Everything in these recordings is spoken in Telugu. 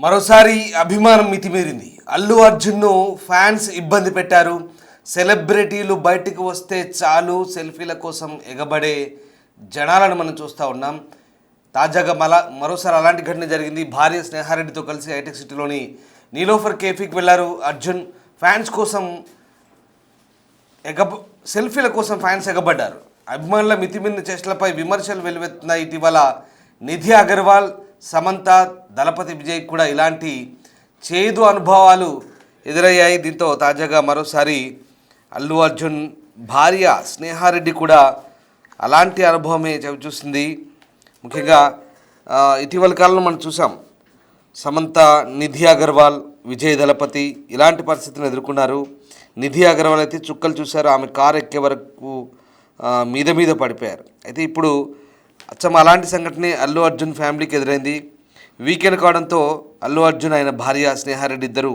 మరోసారి అభిమానం మితిమీరింది. అల్లు అర్జున్ను ఫ్యాన్స్ ఇబ్బంది పెట్టారు. సెలబ్రిటీలు బయటికి వస్తే చాలు సెల్ఫీల కోసం ఎగబడే జనాలను మనం చూస్తూ ఉన్నాం. తాజాగా మరోసారి అలాంటి ఘటన జరిగింది. భార్య స్నేహారెడ్డితో కలిసి హైటెక్ సిటీలోని నీలోఫర్ కేఫీకి వెళ్ళారు అర్జున్. ఫ్యాన్స్ కోసం సెల్ఫీల కోసం ఫ్యాన్స్ ఎగబడ్డారు. అభిమానుల మితిమీరిన చేష్టలపై విమర్శలు వెలువెత్తున్నాయి. ఇటీవల నిధి అగర్వాల్, సమంత, దళపతి విజయ్ కూడా ఇలాంటి చేదు అనుభవాలు ఎదురయ్యాయి. దీంతో తాజాగా మరోసారి అల్లు అర్జున్ భార్య స్నేహారెడ్డి కూడా అలాంటి అనుభవమే చవిచూసింది. ముఖ్యంగా ఇటీవల కాలంలో మనం చూసాం, సమంత, నిధి అగర్వాల్, విజయ్ దళపతి ఇలాంటి పరిస్థితిని ఎదుర్కొన్నారు. నిధి అగర్వాల్ అయితే చుక్కలు చూశారు. ఆమె కారు ఎక్కే వరకు మీద పడిపోయారు. అయితే ఇప్పుడు అచ్చం అలాంటి సంఘటనే అల్లు అర్జున్ ఫ్యామిలీకి ఎదురైంది. వీకెండ్ కావడంతో అల్లు అర్జున్ ఆయన భార్య స్నేహారెడ్డి ఇద్దరు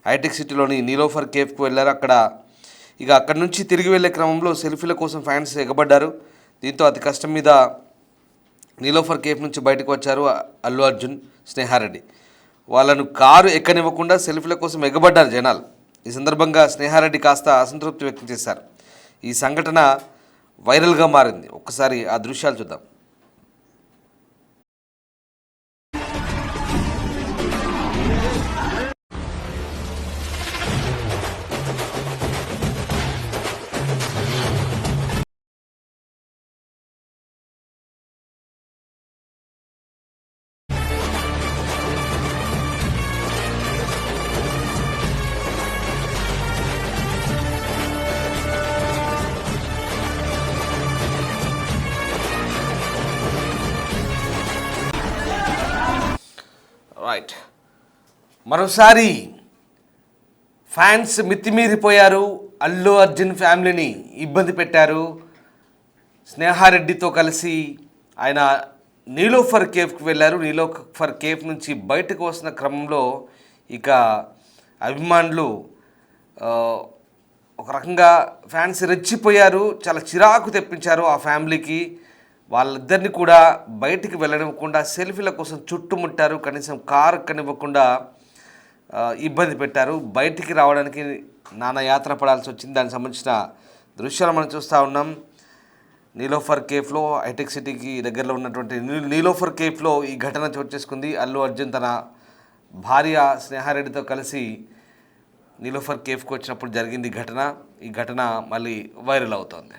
హైటెక్ సిటీలోని నీలోఫర్ కేఫ్కు వెళ్ళారు. అక్కడి నుంచి తిరిగి వెళ్ళే క్రమంలో సెల్ఫీల కోసం ఫ్యాన్స్ ఎగబడ్డారు. దీంతో అతి కష్టం మీద నీలోఫర్ కేఫ్ నుంచి బయటకు వచ్చారు అల్లు అర్జున్, స్నేహారెడ్డి. వాళ్ళను కారు ఎక్కనివ్వకుండా సెల్ఫీల కోసం ఎగబడ్డారు జనాలు. ఈ సందర్భంగా స్నేహారెడ్డి కాస్త అసంతృప్తి వ్యక్తం చేశారు. ఈ సంఘటన వైరల్గా మారింది. ఒక్కసారి ఆ దృశ్యాలు చూద్దాం. రైట్, మరోసారి ఫ్యాన్స్ మితిమీరిపోయారు. అల్లు అర్జున్ ఫ్యామిలీని ఇబ్బంది పెట్టారు. స్నేహారెడ్డితో కలిసి ఆయన నీలోఫర్ కేఫ్కి వెళ్ళారు. నీలోఫర్ కేఫ్ నుంచి బయటకు వస్తున్న క్రమంలో అభిమానులు ఒక రకంగా ఫ్యాన్స్ రెచ్చిపోయారు. చాలా చిరాకు తెప్పించారు ఆ ఫ్యామిలీకి. వాళ్ళిద్దరిని కూడా బయటికి వెళ్ళనివ్వకుండా సెల్ఫీల కోసం చుట్టుముట్టారు. కనీసం కారు ఎక్కనివ్వకుండా ఇబ్బంది పెట్టారు. బయటికి రావడానికి నానా యాత్ర పడాల్సి వచ్చింది. దానికి సంబంధించిన దృశ్యాలు మనం చూస్తూ ఉన్నాం. నీలోఫర్ కేఫ్లో, హైటెక్ సిటీకి దగ్గరలో ఉన్నటువంటి నీలోఫర్ కేఫ్లో ఈ ఘటన చోటు చేసుకుంది. అల్లు అర్జున్ తన భార్య స్నేహారెడ్డితో కలిసి నీలోఫర్ కేఫ్కి వచ్చినప్పుడు జరిగింది ఘటన. ఈ ఘటన మళ్ళీ వైరల్ అవుతోంది.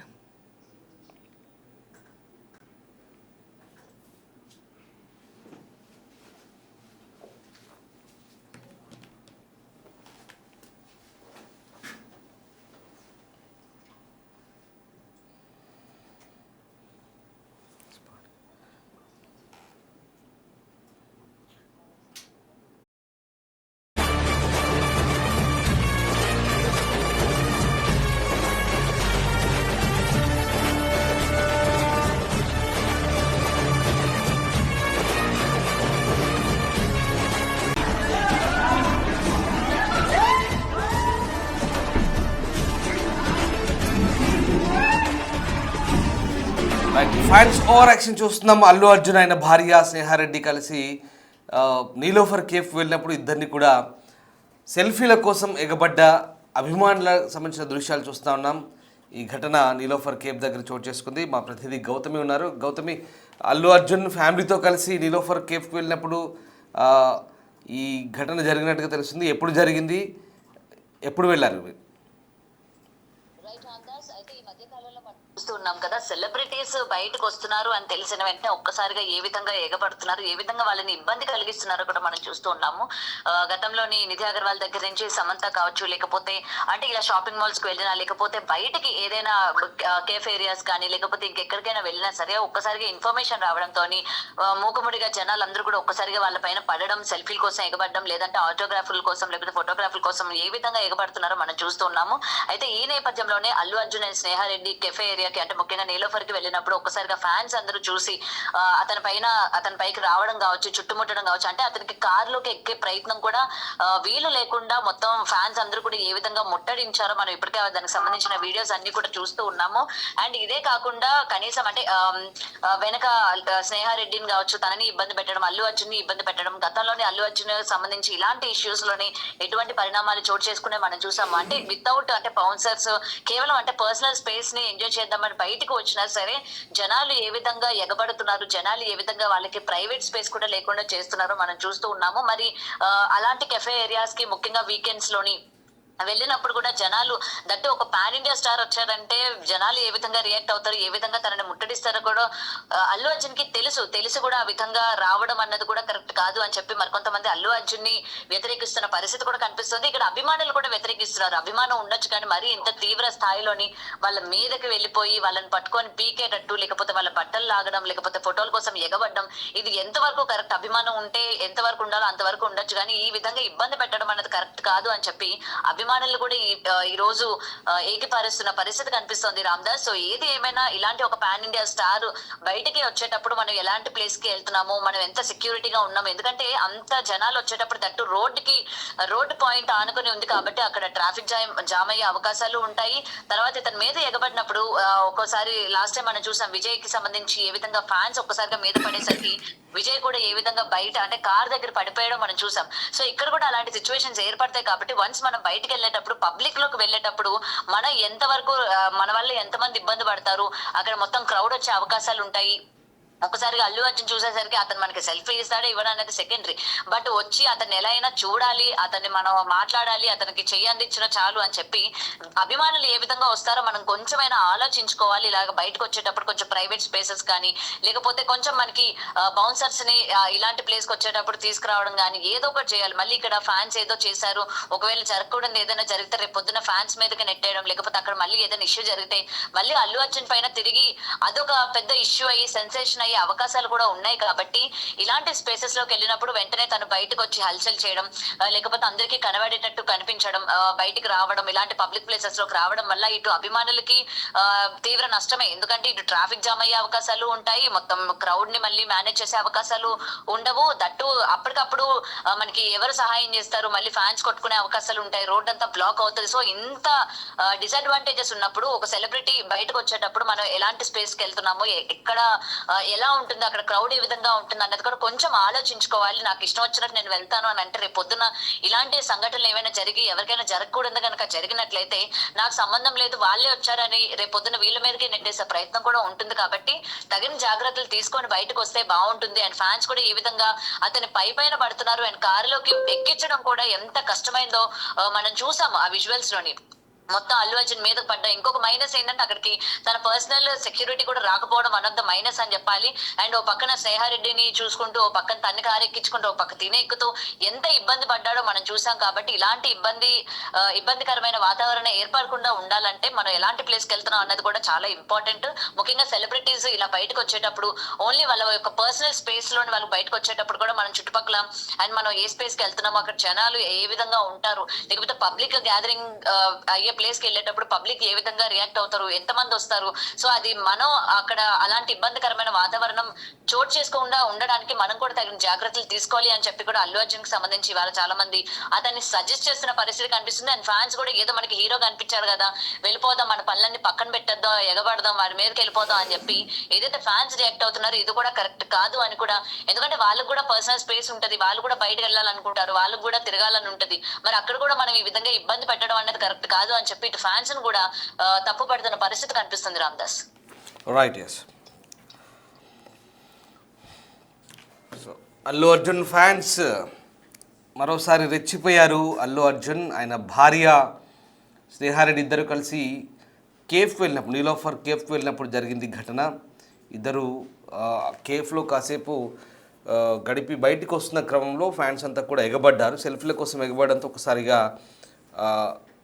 ఫ్యాన్స్ ఓవర్ యాక్షన్ చూస్తున్నాం. అల్లు అర్జున్ ఆయన భార్య స్నేహారెడ్డి కలిసి నీలోఫర్ కేఫ్ వెళ్ళినప్పుడు ఇద్దరిని కూడా సెల్ఫీల కోసం ఎగబడ్డ అభిమానులకు సంబంధించిన దృశ్యాలు చూస్తూ ఉన్నాం. ఈ ఘటన నీలోఫర్ కేఫ్ దగ్గర చోటు చేసుకుంది. మా ప్రతినిధి గౌతమి ఉన్నారు. గౌతమి, అల్లు అర్జున్ ఫ్యామిలీతో కలిసి నీలోఫర్ కేఫ్కి వెళ్ళినప్పుడు ఈ ఘటన జరిగినట్టుగా తెలుస్తుంది. ఎప్పుడు జరిగింది, ఎప్పుడు వెళ్ళారు? చూస్తున్నాం కదా, సెలబ్రిటీస్ బయటకు వస్తున్నారు అని తెలిసిన వెంటనే ఒక్కసారిగా ఏ విధంగా ఎగబడుతున్నారు, ఏ విధంగా వాళ్ళని ఇబ్బంది కలిగిస్తున్నారో కూడా మనం చూస్తూ ఉన్నాము. గతంలోని నిధి అగర్వాల్ దగ్గర నుంచి సమంత కావచ్చు, లేకపోతే అంటే ఇలా షాపింగ్ మాల్స్ కు వెళ్ళినా, లేకపోతే బయటకి ఏదైనా కేఫ్ ఏరియాస్ కానీ, లేకపోతే ఇంకెక్కడికైనా వెళ్ళినా సరే ఒక్కసారిగా ఇన్ఫర్మేషన్ రావడంతో మూకుముడిగా జనాలు అందరూ కూడా ఒక్కసారిగా వాళ్ళ పైన పడడం, సెల్ఫీల కోసం ఎగబడడం, లేదంటే ఆటోగ్రాఫ్ల కోసం లేకపోతే ఫోటోగ్రాఫ్ల కోసం ఏ విధంగా ఎగబడుతున్నారో మనం చూస్తూ ఉన్నాము. అయితే ఈ నేపథ్యంలోనే అల్లు అర్జున్ అండ్ స్నేహారెడ్డి కెఫే ఏరియాకి అంటే ముఖ్యంగా నీలోఫర్ కి వెళ్ళినప్పుడు ఒక్కసారిగా ఫ్యాన్స్ అందరూ చూసి అతని పైకి రావడం కావచ్చు, చుట్టుముట్టడం కావచ్చు, అంటే అతనికి కారులోకి ఎక్కే ప్రయత్నం కూడా వీలు లేకుండా మొత్తం ఫ్యాన్స్ అందరూ కూడా ఏ విధంగా ముట్టడించారో మనం ఇప్పటికే దానికి సంబంధించిన వీడియోస్ అన్ని కూడా చూస్తూ ఉన్నాము. అండ్ ఇదే కాకుండా కనీసం అంటే వెనక స్నేహారెడ్డిని కావచ్చు తనని ఇబ్బంది పెట్టడం, అల్లు అర్జున్ ని ఇబ్బంది పెట్టడం, గతంలోనే అల్లు అర్జున్ సంబంధించి ఇలాంటి ఇష్యూస్ లోని ఎటువంటి పరిణామాలు చోటు చేసుకునే మనం చూసాము. అంటే వితౌట్ అంటే బౌన్సర్స్ కేవలం అంటే పర్సనల్ స్పేస్ ని ఎంజాయ్ చేద్దామని బయటకు వచ్చినా సరే జనాలు ఏ విధంగా ఎగబడుతున్నారు, జనాలు ఏ విధంగా వాళ్ళకి ప్రైవేట్ స్పేస్ కూడా లేకుండా చేస్తున్నారో మనం చూస్తూ ఉన్నాము. మరి అలాంటి కెఫే ఏరియాస్ కి ముఖ్యంగా వీకెండ్స్ లోని వెళ్ళినప్పుడు కూడా జనాలు దట్టు ఒక పాన్ ఇండియా స్టార్ వచ్చారంటే జనాలు ఏ విధంగా రియాక్ట్ అవుతారు, ఏ విధంగా తనని ముట్టడిస్తారో కూడా అల్లు అర్జున్ కి తెలుసు కూడా ఆ విధంగా రావడం అన్నది కూడా కరెక్ట్ కాదు అని చెప్పి మరికొంతమంది అల్లు అర్జున్ ని వ్యతిరేకిస్తున్న పరిస్థితి కూడా కనిపిస్తుంది. ఇక్కడ అభిమానులు కూడా వ్యతిరేకిస్తున్నారు. అభిమానం ఉండొచ్చు కానీ మరి ఇంత తీవ్ర స్థాయిలోని వాళ్ళ మీదకి వెళ్ళిపోయి వాళ్ళని పట్టుకొని పీకేటట్టు, లేకపోతే వాళ్ళ బట్టలు లాగడం, లేకపోతే ఫోటోల కోసం ఎగబడ్డం, ఇది ఎంతవరకు కరెక్ట్? అభిమానం ఉంటే ఎంతవరకు ఉండాలో అంతవరకు ఉండొచ్చు కానీ ఈ విధంగా ఇబ్బంది పెట్టడం అనేది కరెక్ట్ కాదు అని చెప్పి అభిమానులు కూడా ఈ రోజు ఏకీపరుస్తున్న పరిస్థితి కనిపిస్తోంది రామ్దాస్. సో ఏది ఏమైనా ఇలాంటి ఒక పాన్ ఇండియా స్టార్ బయటికి వచ్చేటప్పుడు మనం ఎలాంటి ప్లేస్ కి వెళ్తున్నాము, మనం ఎంత సెక్యూరిటీగా ఉన్నాము, ఎందుకంటే అంత జనాలు వచ్చేటప్పుడు దట్టు రోడ్డు పాయింట్ ఆనుకుని ఉంది కాబట్టి అక్కడ ట్రాఫిక్ జామ్ అయ్యే అవకాశాలు ఉంటాయి. తర్వాత ఇతని మీద ఎగబడినప్పుడు ఒక్కోసారి లాస్ట్ టైం మనం చూసాం విజయ్ కి సంబంధించి ఏ విధంగా ఫ్యాన్స్ ఒక్కసారిగా మీద పడేసరికి విజయ్ కూడా ఏ విధంగా బయట అంటే కార్ దగ్గర పడిపోయడం మనం చూసాం. సో ఇక్కడ కూడా అలాంటి సిచ్యువేషన్స్ ఏర్పడతాయి కాబట్టి వన్స్ మనం బయటకు వెళ్ళేటప్పుడు, పబ్లిక్ లోకి వెళ్ళేటప్పుడు మనం ఎంతవరకు మన వల్ల ఎంతమంది ఇబ్బంది పడతారు, అక్కడ మొత్తం క్రౌడ్ వచ్చే అవకాశాలు ఉంటాయి. ఒకసారిగా అల్లు అర్జున్ చూసేసరికి అతను మనకి సెల్ఫీ ఇస్తాడే ఇవ్వడం అనేది సెకండరీ, బట్ వచ్చి అతన్ని ఎలా అయినా చూడాలి, అతన్ని మనం మాట్లాడాలి, అతనికి చెయ్యి అందించిన చాలు అని చెప్పి అభిమానులు ఏ విధంగా వస్తారో మనం కొంచెమైనా ఆలోచించుకోవాలి. ఇలాగ బయటకు వచ్చేటప్పుడు కొంచెం ప్రైవేట్ స్పేసెస్ కానీ లేకపోతే కొంచెం మనకి బౌన్సర్స్ ని ఇలాంటి ప్లేస్ కి వచ్చేటప్పుడు తీసుకురావడం కానీ ఏదో ఒకటి చేయాలి. మళ్ళీ ఇక్కడ ఫ్యాన్స్ ఏదో చేశారు, ఒకవేళ జరగకూడదు ఏదైనా జరిగితే రేపు పొద్దున ఫ్యాన్స్ మీదకి నెట్టేయడం, లేకపోతే అక్కడ మళ్ళీ ఏదైనా ఇష్యూ జరిగితే మళ్ళీ అల్లు అర్జున్ పైన తిరిగి అదొక పెద్ద ఇష్యూ అయ్యి సెన్సేషన్ అయ్యే అవకాశాలు కూడా ఉన్నాయి. కాబట్టి ఇలాంటి స్పేసెస్ లోకి వెళ్ళినప్పుడు వెంటనే తను బయటకు వచ్చి హల్చల్ చేయడం, లేకపోతే అందరికీ కనబడేటట్టు కనిపించడం, బయటికి రావడం, ఇలాంటి పబ్లిక్ ప్లేసెస్ లోకి రావడం వల్ల ఇటు అభిమానులకి తీవ్ర నష్టమే. ఎందుకంటే ఇటు ట్రాఫిక్ జామ్ అయ్యే అవకాశాలు ఉంటాయి, మొత్తం క్రౌడ్ ని మళ్ళీ మేనేజ్ చేసే అవకాశాలు ఉండవు. దట్టు అప్పటికప్పుడు మనకి ఎవరు సహాయం చేస్తారు, మళ్ళీ ఫ్యాన్స్ కొట్టుకునే అవకాశాలు ఉంటాయి, రోడ్ అంతా బ్లాక్ అవుతుంది. సో ఇంత డిసడ్వాంటేజెస్ ఉన్నప్పుడు ఒక సెలబ్రిటీ బయటకు వచ్చేటప్పుడు మనం ఎలాంటి స్పేస్ కి వెళ్తున్నామో, ఎక్కడ ఎలా ఉంటుంది, అక్కడ క్రౌడ్ ఏ విధంగా ఉంటుంది అన్నది కూడా కొంచెం ఆలోచించుకోవాలి. నాకు ఇష్టం వచ్చినట్టు నేను వెళ్తాను అని అంటే రేపు పొద్దున ఇలాంటి సంఘటనలు ఏమైనా జరిగి ఎవరికైనా జరగకూడదు కనుక జరిగినట్లయితే నాకు సంబంధం లేదు వాళ్ళే వచ్చారని రేపు పొద్దున వీళ్ళ మీదకి నెట్టేసే ప్రయత్నం కూడా ఉంటుంది. కాబట్టి తగిన జాగ్రత్తలు తీసుకొని బయటకు వస్తే బాగుంటుంది. అండ్ ఫ్యాన్స్ కూడా ఏ విధంగా అతని పైన పడుతున్నారు అండ్ కారులోకి ఎక్కించడం కూడా ఎంత కష్టమైందో మనం చూసాము ఆ విజువల్స్ లోని. మొత్తం అల్లు అర్జున్ మీద పడ్డ ఇంకొక మైనస్ ఏంటంటే అక్కడికి తన పర్సనల్ సెక్యూరిటీ కూడా రాకపోవడం అన్నది మైనస్ అని చెప్పాలి. అండ్ ఓ పక్కన స్నేహారెడ్డిని చూసుకుంటూ, ఓ పక్కన తన్ని కారు ఎక్కించుకుంటూ, ఓ పక్క తినే ఎక్కుతూ ఎంత ఇబ్బంది పడ్డాడో మనం చూసాం. కాబట్టి ఇలాంటి ఇబ్బందికరమైన వాతావరణం ఏర్పడకుండా ఉండాలంటే మనం ఎలాంటి ప్లేస్కి వెళ్తున్నాం అన్నది కూడా చాలా ఇంపార్టెంట్. ముఖ్యంగా సెలబ్రిటీస్ ఇలా బయటకు వచ్చేటప్పుడు ఓన్లీ వాళ్ళ యొక్క పర్సనల్ స్పేస్ లోని వాళ్ళు బయటకు వచ్చేటప్పుడు కూడా మనం చుట్టుపక్కల అండ్ మనం ఏ స్పేస్ కి వెళ్తున్నామో అక్కడ జనాలు ఏ విధంగా ఉంటారు, లేకపోతే పబ్లిక్ గ్యాదరింగ్ అయ్యే ప్లేస్ కి వెళ్ళేటప్పుడు పబ్లిక్ ఏ విధంగా రియాక్ట్ అవుతారు, ఎంతమంది వస్తారు, సో అది మనం అక్కడ అలాంటి ఇబ్బందికరమైన వాతావరణం చోటు చేసుకోకుండా ఉండడానికి మనం కూడా తగిన జాగ్రత్తలు తీసుకోవాలి అని చెప్పి కూడా అల్లు అర్జున్ కి సంబంధించి ఇవాళ చాలా మంది అతన్ని సజెస్ట్ చేస్తున్న పరిస్థితి కనిపిస్తుంది. అండ్ ఫ్యాన్స్ కూడా ఏదో మనకి హీరో కనిపించారు కదా, వెళ్ళిపోదాం, మన పనులన్నీ పక్కన పెట్టేద్దాం, ఎగబడదాం, వారి మీదకి వెళ్ళిపోదాం అని చెప్పి ఏదైతే ఫ్యాన్స్ రియాక్ట్ అవుతున్నారో ఇది కూడా కరెక్ట్ కాదు అని కూడా. ఎందుకంటే వాళ్ళకు కూడా పర్సనల్ స్పేస్ ఉంటది, వాళ్ళు కూడా బయటకు వెళ్ళాలనుకుంటారు, వాళ్ళకు కూడా తిరగాలని ఉంటది. మరి అక్కడ కూడా మనం ఈ విధంగా ఇబ్బంది పెట్టడం అనేది కరెక్ట్ కాదు అని చెప్పి ఇటు ఫ్యాన్స్ కూడా తప్పు పడుతున్న పరిస్థితి కనిపిస్తుంది Ramdas. Right, yes. So Allu Arjun fans మరోసారి రెచ్చిపోయారు. అల్లు అర్జున్ ఆయన భార్య స్నేహారెడ్డి ఇద్దరు కలిసి కేఫ్ వెళ్ళినప్పుడు, నీలోఫర్ కేఫ్ వెళ్ళినప్పుడు జరిగింది ఘటన. ఇద్దరు కేఫ్లో కాసేపు గడిపి బయటికి వస్తున్న క్రమంలో ఫ్యాన్స్ అంతా కూడా ఎగబడ్డారు. సెల్ఫీల కోసం ఎగబడడంతో ఒకసారిగా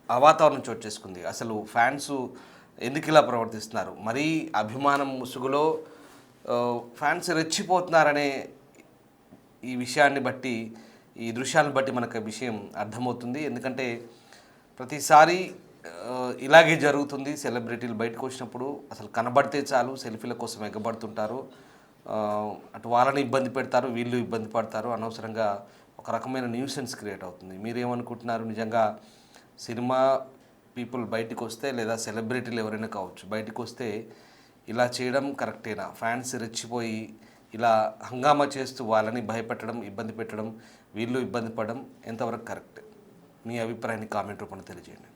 ఆ వాతావరణం చోటు చేసుకుంది. అసలు ఫ్యాన్స్ ఎందుకు ఇలా ప్రవర్తిస్తున్నారు, మరీ అభిమానం ముసుగులో ఫ్యాన్స్ రెచ్చిపోతున్నారనే ఈ విషయాన్ని బట్టి, ఈ దృశ్యాలను బట్టి మనకు విషయం అర్థమవుతుంది. ఎందుకంటే ప్రతిసారి ఇలాగే జరుగుతుంది. సెలబ్రిటీలు బయటకు వచ్చినప్పుడు అసలు కనబడితే చాలు సెల్ఫీల కోసం ఎగబడుతుంటారు. అటు వాళ్ళని ఇబ్బంది పెడతారు, వీళ్ళు ఇబ్బంది పడతారు. అనవసరంగా ఒక రకమైన న్యూసెన్స్ క్రియేట్ అవుతుంది. మీరేమనుకుంటున్నారు? నిజంగా సినిమా పీపుల్ బయటికి వస్తే లేదా సెలబ్రిటీలు ఎవరైనా కావచ్చు బయటికి వస్తే ఇలా చేయడం కరెక్టేనా? ఫ్యాన్స్ రెచ్చిపోయి ఇలా హంగామా చేస్తూ వాళ్ళని భయపెట్టడం, ఇబ్బంది పెట్టడం, వీళ్ళు ఇబ్బంది పడడం ఎంతవరకు కరెక్ట్? మీ అభిప్రాయాన్ని కామెంట్ రూపంలో తెలియజేయండి.